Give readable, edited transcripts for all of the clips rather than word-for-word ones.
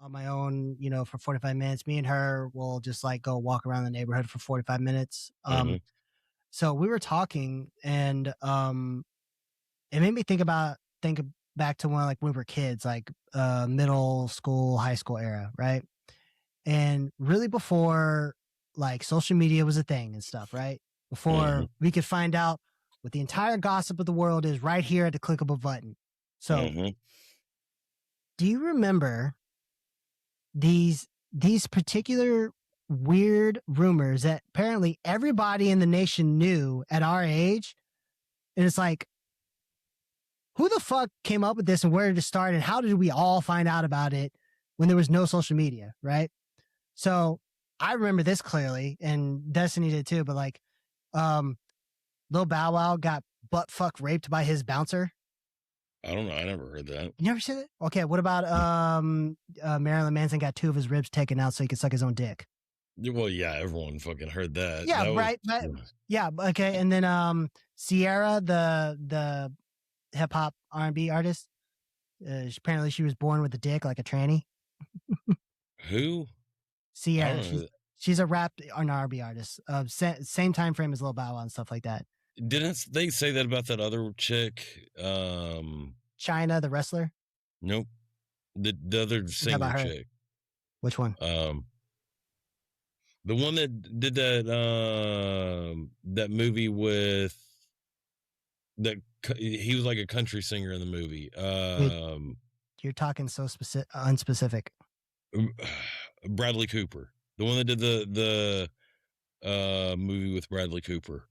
on my own, for 45 minutes. Me and her will just like go walk around the neighborhood for 45 minutes. So we were talking and it made me think back to when we were kids, like middle school, high school era, right? And really before like social media was a thing and stuff, right? Before we could find out what the entire gossip of the world is right here at the click of a button. So do you remember these particular weird rumors that apparently everybody in the nation knew at our age? And it's like, who the fuck came up with this and where did it start? And how did we all find out about it when there was no social media, right? So I remember this clearly, and Destiny did too, but like, Lil Bow Wow got butt fuck raped by his bouncer. I don't know. I never heard that. You never said it? Okay. What about Marilyn Manson got 2 of his ribs taken out so he could suck his own dick? Well, yeah, everyone fucking heard that. Yeah, that right. Yeah. Okay. And then Sierra, the hip hop R&B artist, apparently she was born with a dick like a tranny. Who? Sierra. She's a rap and R&B artist. Same time frame as Lil Bow Wow and stuff like that. Didn't they say that about that other chick? China, the wrestler? Nope. The other singer chick. Which one? The one that did that movie with that. He was like a country singer in the movie. You're talking so unspecific. Bradley Cooper, the one that did the movie with Bradley Cooper.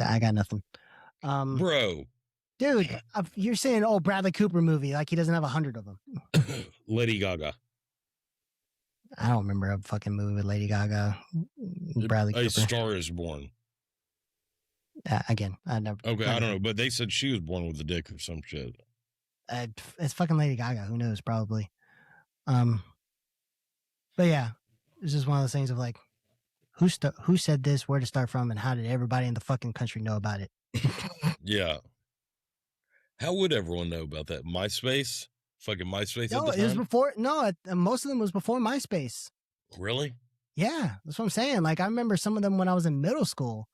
I got nothing. Bro. Dude, you're saying, Bradley Cooper movie, like he doesn't have 100 of them. Lady Gaga. I don't remember a fucking movie with Lady Gaga. Bradley Cooper. A Star Is Born. Again, I never. Okay, I don't know, but they said she was born with a dick or some shit. It's fucking Lady Gaga. Who knows? Probably. But yeah, it's just one of those things of like, who said this, where to start from, and how did everybody in the fucking country know about it? Yeah. How would everyone know about that? MySpace? Fucking MySpace No, at the time? it was before. No, most of them was before MySpace. Really? Yeah, that's what I'm saying. Like, I remember some of them when I was in middle school,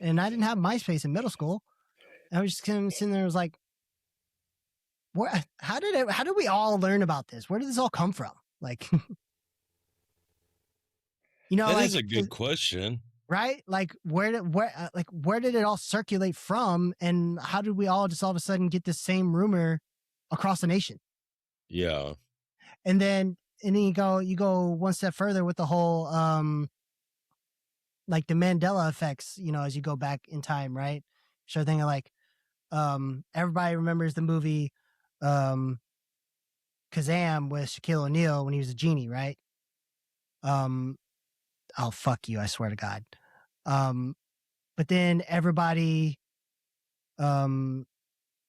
and I didn't have MySpace in middle school. I was just kind of sitting there, I was like, how did we all learn about this? Where did this all come from? Like, that is a good question, right? Like, where did it all circulate from, and how did we all just all of a sudden get this same rumor across the nation? Yeah. And then you go one step further with the whole like the Mandela effects, as you go back in time, right? So thinking like everybody remembers the movie Kazam with Shaquille O'Neal when he was a genie, right? Oh, fuck you, I swear to God. But then everybody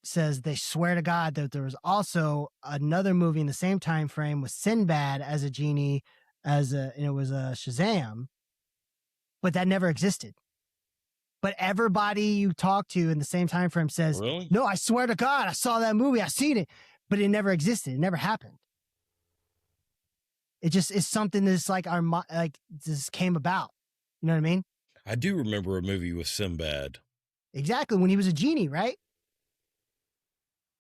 says they swear to God that there was also another movie in the same time frame with Sinbad as a genie, and it was a Shazam, but that never existed. But everybody you talk to in the same time frame says, really? No, I swear to God, I saw that movie, I seen it, but it never existed. It never happened. It just is something that's like just came about. You know what I mean? I do remember a movie with Sinbad. Exactly, when he was a genie, right?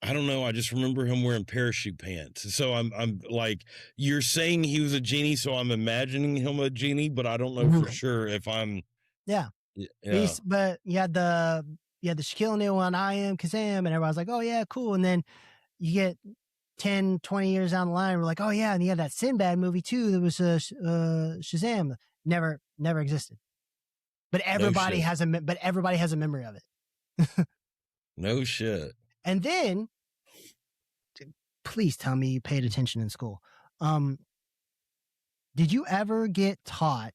I don't know. I just remember him wearing parachute pants. So I'm like, you're saying he was a genie, so I'm imagining him a genie, but I don't know for sure if I'm. Yeah. But you had the Shaquille O'Neal one, I Am Kazam, and everyone's like, oh yeah, cool. And then you get 10, 20 years down the line, we're like, oh yeah, and you had that Sinbad movie too. There was Shazam. Never existed. But everybody has a memory of it. No shit. And then, please tell me you paid attention in school. Did you ever get taught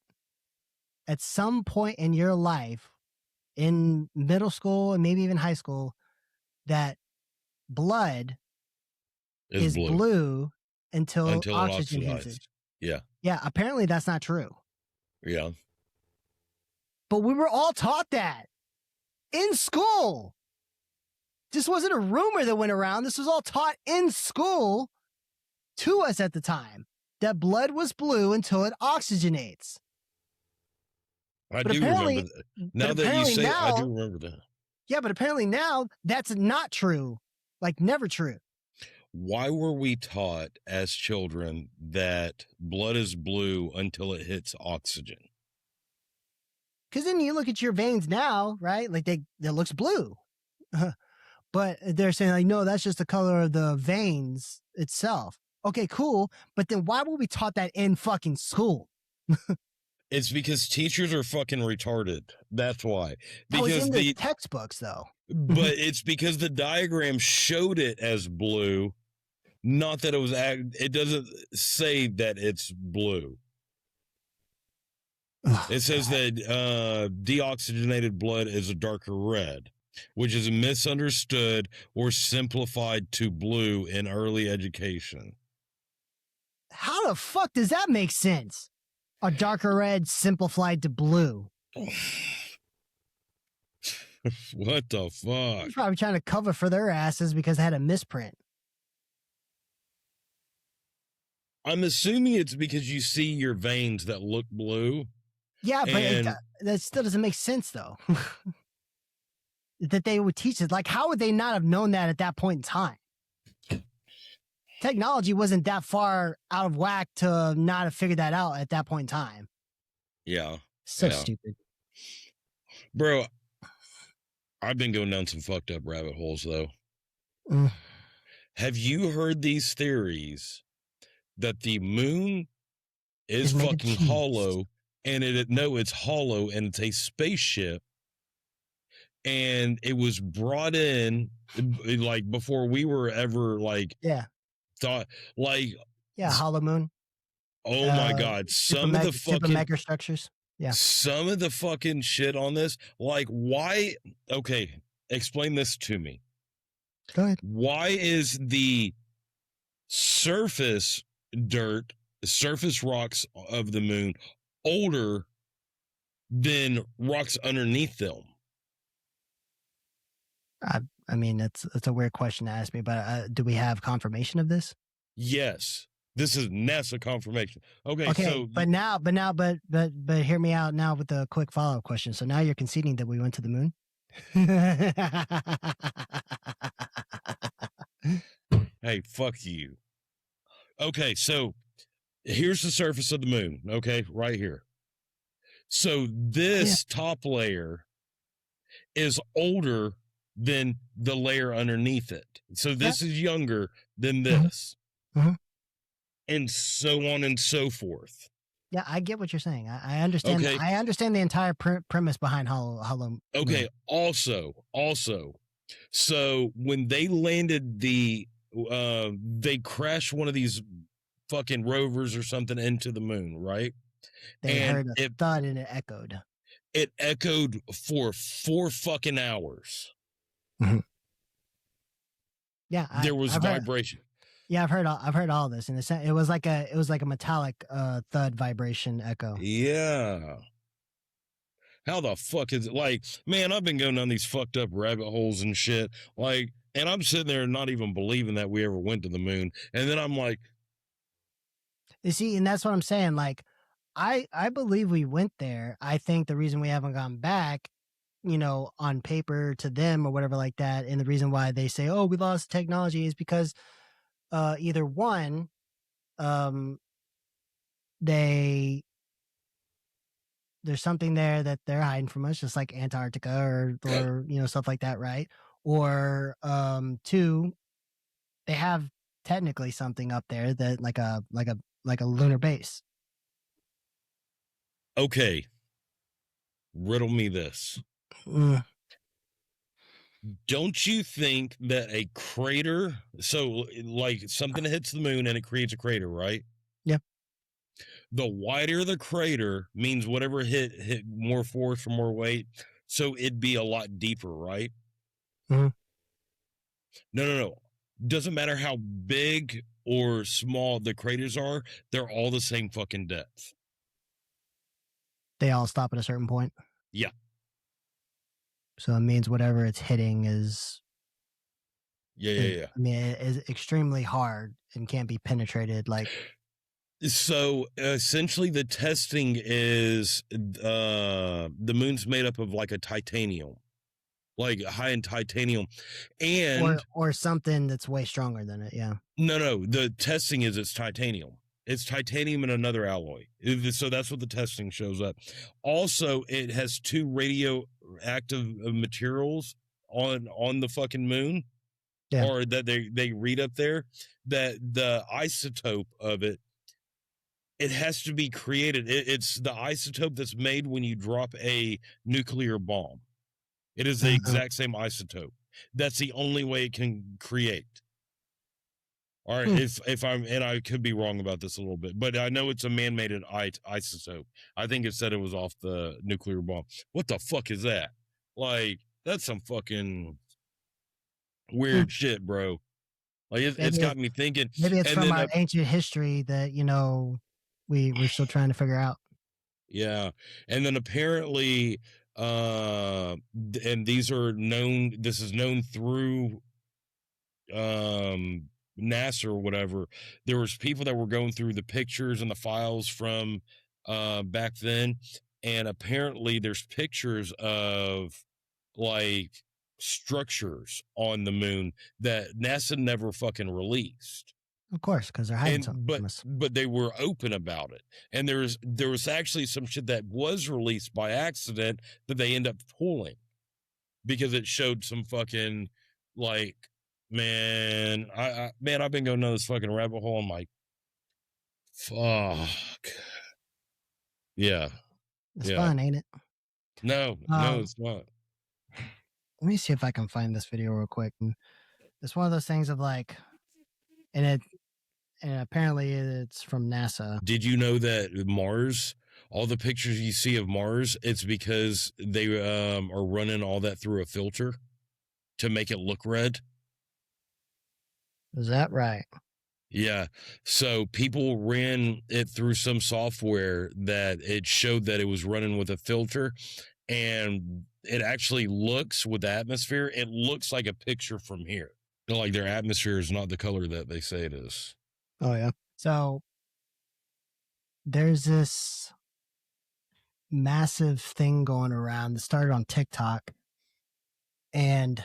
at some point in your life, in middle school and maybe even high school, that blood is blue until oxygen hits it? Yeah. Yeah, apparently that's not true. Yeah. But we were all taught that in school. This wasn't a rumor that went around. This was all taught in school. to us at the time that blood was blue until it oxygenates. I But do remember apparently, that. but Now that you apparently say it, I do now, remember that. yeah, but apparently now that's not true. Like never true. Why were we taught as children that blood is blue until it hits oxygen? Because then you look at your veins now, right? Like that looks blue. But they're saying like, no, that's just the color of the veins itself. Okay, cool. But then why were we taught that in fucking school? It's because teachers are fucking retarded. That's why. That was Because in the textbooks, though. but it's because the diagram showed it as blue, not that it was. It doesn't say that it's blue. It says that deoxygenated blood is a darker red, which is misunderstood or simplified to blue in early education. How the fuck does that make sense? A darker red simplified to blue. What the fuck? He's probably trying to cover for their asses because they had a misprint. I'm assuming it's because you see your veins that look blue. Yeah, but that still doesn't make sense, though. That they would teach it. Like, how would they not have known that at that point in time? Technology wasn't that far out of whack to not have figured that out at that point in time. Yeah. So stupid. Bro, I've been going down some fucked up rabbit holes, though. Have you heard these theories that the moon is fucking hollow and it's hollow and it's a spaceship and it was brought in like before we were ever like thought like hollow moon. Oh my god, some of the fucking mega structures. Yeah. Some of the fucking shit on this, like why okay, explain this to me. Go ahead. Why is the surface rocks of the moon older than rocks underneath them? I mean, that's a weird question to ask me, but do we have confirmation of this? Yes, this is NASA confirmation. Okay, so but hear me out now with a quick follow-up question. So now you're conceding that we went to the moon? Hey, fuck you. Okay, so here's the surface of the moon, okay, right here. So this top layer is older than the layer underneath it. So this is younger than this. And so on and so forth. Yeah, I get what you're saying. I understand. Okay. I understand the entire premise behind Hollow. Okay. Also, so when they landed they crashed one of these fucking rovers or something into the moon, right? They heard a thud and it echoed. It echoed for 4 fucking hours. Yeah, there was vibration. I've heard all this, and it was like a metallic thud vibration echo. Yeah. How the fuck is it? Like, man, I've been going down these fucked up rabbit holes and shit. Like, and I'm sitting there not even believing that we ever went to the moon. And then I'm like, you see, and that's what I'm saying. Like, I believe we went there. I think the reason we haven't gone back, on paper to them or whatever like that, and the reason why they say, "Oh, we lost technology," is because either one, there's something there that they're hiding from us, just like Antarctica or stuff like that, right? Or two, they have technically something up there that like a lunar base. Okay, riddle me this. Don't you think that a crater, so like something hits the moon and it creates a crater, right? Yeah. The wider the crater means whatever hit more force or more weight, so it'd be a lot deeper, right? No. Doesn't matter how big or small the craters are, they're all the same fucking depth. They all stop at a certain point? Yeah. So it means whatever it's hitting is Yeah, And yeah, I mean, it is extremely hard and can't be penetrated. Like, yeah. So essentially, the testing is the moon's made up of like a titanium, like high in titanium, and or something that's way stronger than it. Yeah. no, the testing is it's titanium. It's titanium and another alloy. So that's what the testing shows up. Also, it has two radioactive materials on the fucking moon, Yeah. or that they read up there, that the isotope of it has to be created. It's the isotope that's made when you drop a nuclear bomb. It is the Uh-huh. exact same isotope. That's the only way it can create. All right, Hmm. if I'm, and I could be wrong about this a little bit, but I know it's a man-made isotope. I think it said it was off the nuclear bomb. What the fuck is that? Like, that's some fucking Hmm. weird shit, bro. Like, it's Maybe got me thinking. maybe it's And from then, our ancient history that we're still trying to figure out. yeah, and then apparently, and these are known. This is known through um NASA or whatever. There was people that were going through the pictures and the files from back then, and apparently there's pictures of like structures on the moon that NASA never fucking released. Of course, because they're hiding And something from us. but they were open about it. And there was actually some shit that was released by accident that they end up pulling because it showed some fucking like, man, man, I've been going down this fucking rabbit hole. I'm like, fuck. Yeah. It's Yeah. fun, ain't it? No, Um, it's not. Let me see if I can find this video real quick. And it's one of those things of like, and it and apparently it's from NASA. Did you know that Mars, all the pictures you see of Mars, it's because they are running all that through a filter to make it look red? Is that right? Yeah. So people ran it through some software that it showed that it was running with a filter, and it actually looks with the atmosphere, it looks like a picture from here. Like their atmosphere is not the color that they say it is. Oh yeah. So there's this massive thing going around that started on TikTok, and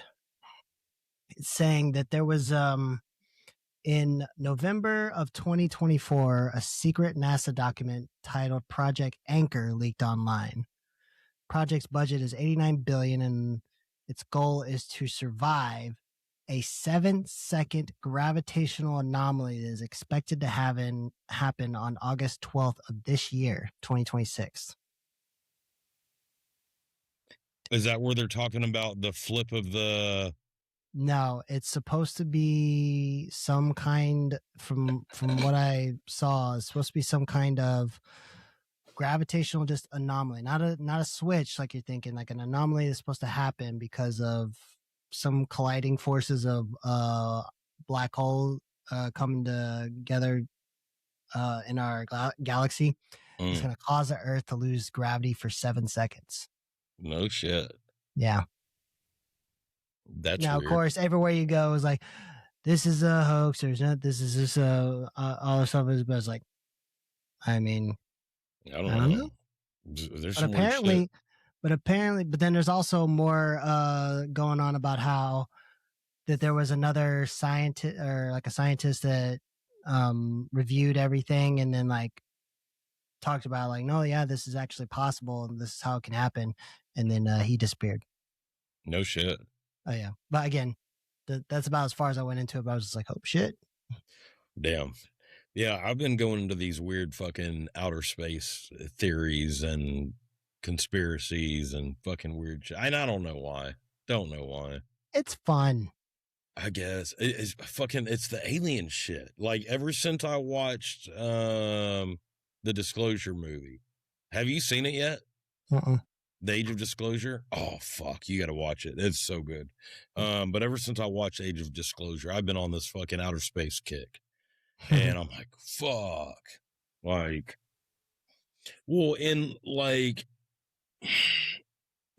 it's saying that there was in November of 2024 a secret NASA document titled Project Anchor leaked online. Project's budget is 89 billion and its goal is to survive a 7-second gravitational anomaly that is expected to happen on August 12th of this year, 2026. Is that where they're talking about the flip of the? No, it's supposed to be some kind from what I saw, it's supposed to be some kind of gravitational just anomaly, not a switch like you're thinking, like an anomaly that's supposed to happen because of some colliding forces of black hole coming together in our galaxy. It's going to cause the Earth to lose gravity for 7 seconds. No shit. Yeah. That's Now, weird. of course, everywhere you go is like, this is a hoax. There's not. This is just all the stuff is, but it's like, I mean, I I don't know. There's But some weird shit. but then there's also more going on about how that there was another scientist or like a scientist that reviewed everything and then like talked about like, no, yeah, this is actually possible and this is how it can happen, and then he disappeared. No shit. Oh yeah, but again, that's about as far as I went into it. But I was just like, oh shit. Damn. Yeah, I've been going into these weird fucking outer space theories and conspiracies and fucking weird shit. And I don't know why. Don't know why. It's fun. I guess it's fucking, it's the alien shit. Like ever since I watched the Disclosure movie. Have you seen it yet? Uh-uh. The Age of Disclosure? Oh fuck, you gotta watch it. It's so good. But ever since I watched Age of Disclosure, I've been on this fucking outer space kick. And I'm like, fuck. Like, well, and like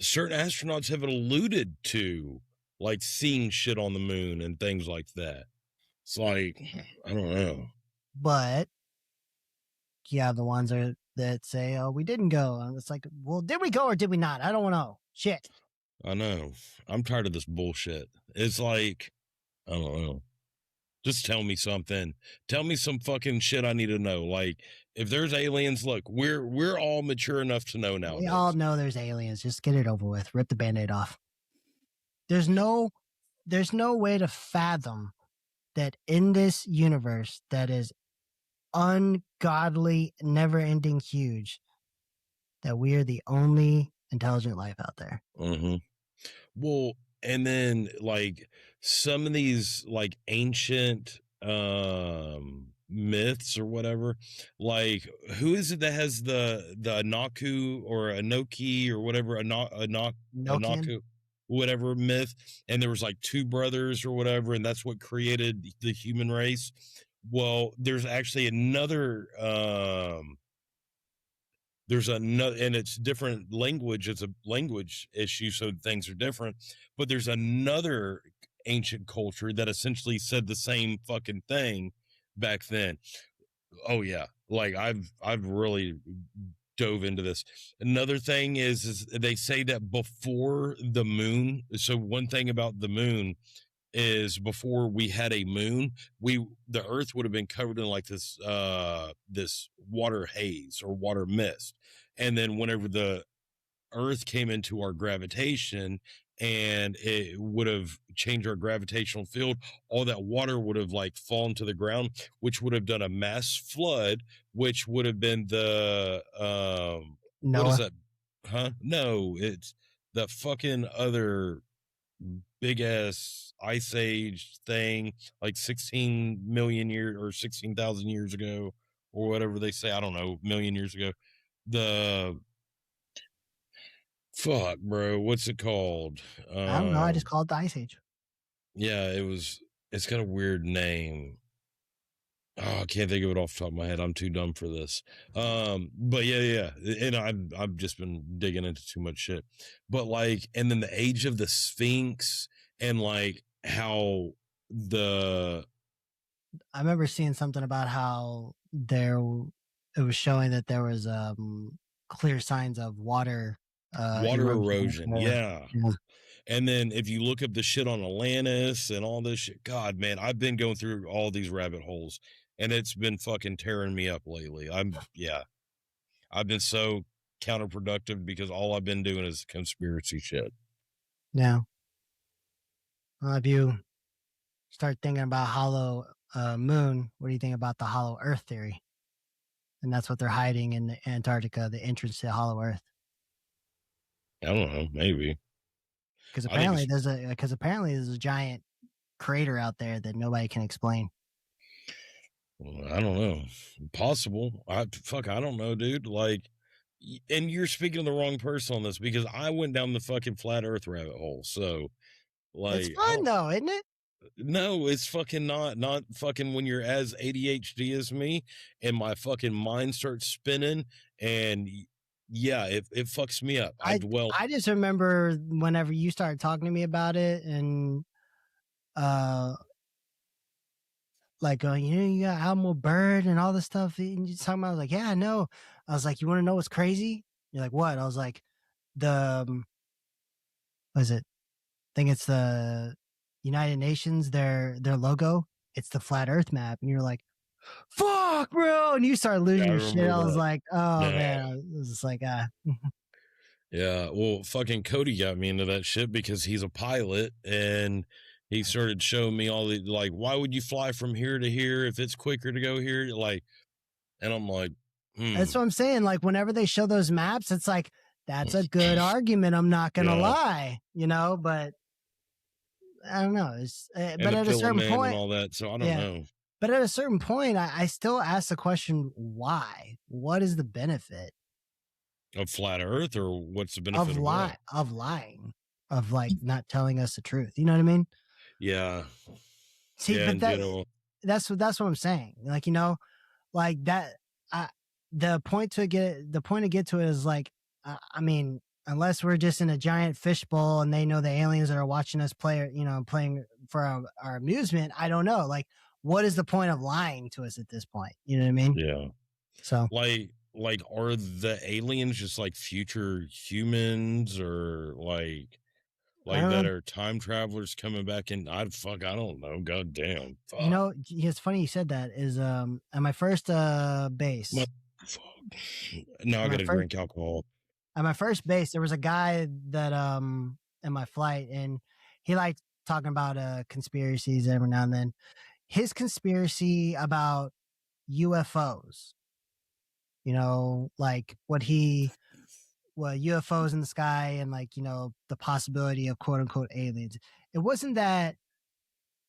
certain astronauts have alluded to like seeing shit on the moon and things like that. It's like, I don't know. But you have the ones that say, "Oh, we didn't go," and it's like, "Well, did we go or did we not? I don't know. Shit." I know. I'm tired of this bullshit. It's like, I don't know. Just tell me something. Tell me some fucking shit I need to know. Like, if there's aliens, look, we're all mature enough to know We all nowadays. know there's aliens. Just get it over with. Rip the band-aid off. There's no there's no way to fathom that in this universe that is ungodly, never-ending huge, that we are the only intelligent life out there. Mm-hmm. Well, and then like some of these like ancient myths or whatever, like who is it that has the Anaku or Anoki or whatever Nokian? Anaku whatever myth, and there was like two brothers or whatever, and that's what created the human race. Well, there's actually another there's another, and it's different language, it's a language issue, so things are different, but there's another ancient culture that essentially said the same fucking thing back then. Oh yeah, like I've really dove into this. Another thing is they say that before the moon, so one thing about the moon is before we had a moon, the earth would have been covered in like this water haze or water mist. And then whenever the earth came into our gravitation and it would have changed our gravitational field, all that water would have like fallen to the ground, which would have done a mass flood, which would have been the what is Noah? that? Huh? No, it's the fucking other big ass ice age thing, like 16 million years or 16,000 years ago, or whatever they say. I don't know, million years ago. The fuck, bro, what's it called? I don't know. I just Um, call it the Ice Age. yeah, it's got a weird name. Oh, I can't think of it off the top of my head. I'm too dumb for this. But yeah, and I've just been digging into too much shit. But like, and then the age of the Sphinx and like how the I remember seeing something about how it was showing that there was clear signs of water water erosion erosion, there. yeah. Yeah. And then if you look up the shit on Atlantis and all this shit, God, man, I've been going through all these rabbit holes and it's been fucking tearing me up lately. Yeah, I've been so counterproductive because all I've been doing is conspiracy shit. Now, if you start thinking about hollow moon, what do you think about the hollow Earth theory? And that's what they're hiding in Antarctica, the entrance to hollow Earth. I don't know, maybe. Because I think apparently it's there's a giant crater out there that nobody can explain. I don't know. Possible. I don't know, dude. Like and you're speaking to the wrong person on this because I went down the fucking flat earth rabbit hole. So It's like I fun don't though, isn't it? no, it's fucking not fucking when you're as ADHD as me and my fucking mind starts spinning and yeah, it fucks me up. I I dwell I just remember whenever you started talking to me about it, and uh like you got Animal Bird and all this stuff, and you talking about, I was like, yeah, I know. I was like, you want to know what's crazy? You're like, what? I was like, the what is it? I think it's the United Nations, their logo. It's the flat Earth map, and you're like, fuck, bro, and you start yeah, losing I your shit. remember I was that. like, oh Yeah. man, I was just like, Yeah, well, fucking Cody got me into that shit because he's a pilot and he started showing me all the like, why would you fly from here to here if it's quicker to go here? Like, and I'm like, that's what I'm saying. Like whenever they show those maps, it's like that's a good argument. I'm not gonna yeah, lie, but I don't know. and But the at a pillar certain man and point, all that. So I don't yeah. know. But at a certain point, I still ask the question, why? What is the benefit Of flat Earth, or what's the benefit of what? of lying, of like not telling us the truth? You know what I mean? Yeah, See, yeah, but in general. that's what I'm saying. Like like that. I, the point to get to it is like, I mean, unless we're just in a giant fishbowl and they know the aliens are watching us play, playing for our amusement. I don't know. Like, what is the point of lying to us at this point? You know what I mean? Yeah. So Like are the aliens just like future humans, or like that um, are time travelers coming back in? I don't know. God damn. you Fuck. know, it's funny you said that. Is at my first What base, the fuck? Now I at my gotta first drink alcohol. at my first base, there was a guy that in my flight, and he liked talking about conspiracies every now and then. His conspiracy about UFOs, like what UFOs in the sky, and like, the possibility of quote unquote aliens. It wasn't that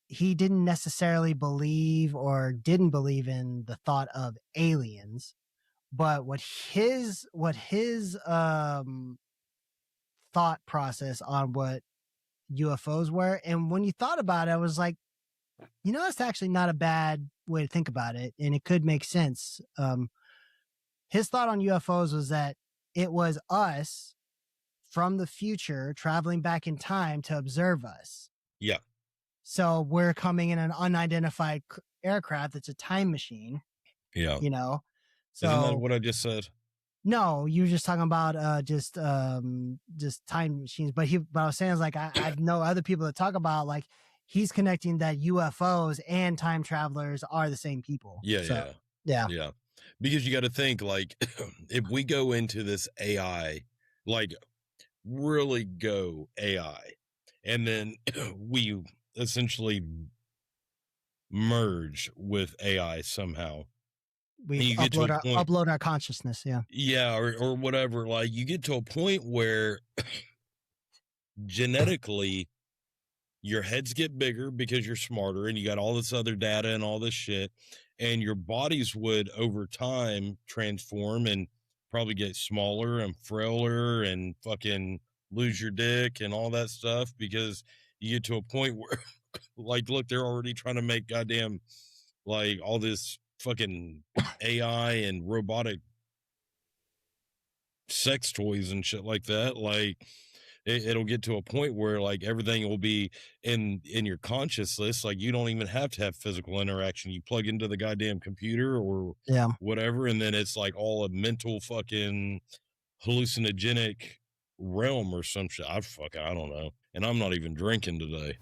he didn't necessarily believe or didn't believe in the thought of aliens, but what his thought process on what UFOs were. And when you thought about it, I was like, that's actually not a bad way to think about it. And it could make sense. His thought on UFOs was that it was us from the future traveling back in time to observe us. Yeah. So we're coming in an unidentified aircraft. It's a time machine, Yeah. you know? Isn't that So what I just said? no, you were just talking about just time machines. But I was saying is like I know other people that talk about like he's connecting that UFOs and time travelers are the same people. Yeah, So yeah. yeah, Yeah. Because you got to think, like, if we go into this AI, like really go AI, and then we essentially merge with AI somehow, we and you get to a point, upload our consciousness. Yeah, yeah, or whatever, like you get to a point where genetically your heads get bigger because you're smarter and you got all this other data and all this shit, and your bodies would over time transform and probably get smaller and frailer and fucking lose your dick and all that stuff, because you get to a point where like, look, they're already trying to make goddamn like all this fucking AI and robotic sex toys and shit like that. Like it'll get to a point where like everything will be in your consciousness. Like you don't even have to have physical interaction. You plug into the goddamn computer or yeah. whatever, and then it's like all a mental fucking hallucinogenic realm or some shit. I don't know. And I'm not even drinking today.